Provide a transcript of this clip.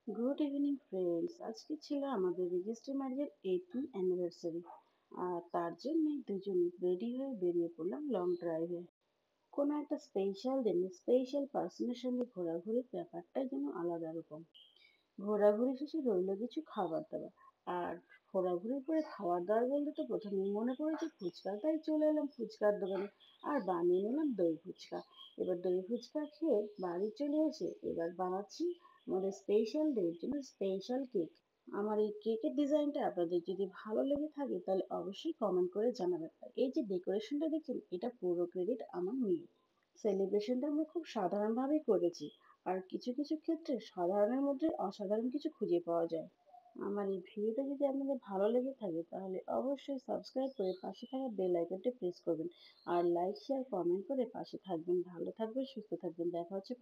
Good evening friends, আজকে ছিল আমাদের রেজিস্ট্রি ম্যারেজের 18th অ্যানিভার্সারি। আর তার জন্য দুজনে রেডি হয়ে বেরিয়ে পড়লাম লং ড্রাইভে। কোনো একটা স্পেশাল দিনে স্পেশাল পার্সনের সঙ্গে ঘোরাঘুরির ব্যাপারটাই যেন আলাদা রকম। ঘোরাঘুরি শেষে রইল কিছু খাবার দাবার। আর ঘোরাঘুরির পরে খাবার দাবার বলতে তো প্রথমেই মনে পড়েছে ফুচকা, তাই চলে এলাম ফুচকার দোকানে আর বানিয়ে নিলাম দই ফুচকা। এবার দই ফুচকা খেয়ে বাড়ি চলে এসে এবার বানাচ্ছি আমাদের স্পেশাল ডের জন্য স্পেশাল কেক। আমার এই কেকের ডিজাইনটা আপনাদের যদি ভালো লেগে থাকে তাহলে অবশ্যই কমেন্ট করে জানাবেন। আর এই যে ডেকোরেশনটা দেখছেন, এটা পুরো ক্রেডিট আমার মেয়ে। সেলিব্রেশনটা আমরা খুব সাধারণভাবেই করেছি। আর কিছু কিছু ক্ষেত্রে সাধারণের মধ্যে অসাধারণ কিছু খুঁজে পাওয়া যায়। আমার এই ভিডিওটা যদি আপনাদের ভালো লেগে থাকে তাহলে অবশ্যই সাবস্ক্রাইব করে পাশে থাকা বেল আইকনটি প্রেস করবেন। আর লাইক শেয়ার কমেন্ট করে পাশে থাকবেন। ভালো থাকবেন, সুস্থ থাকবেন। দেখা হচ্ছে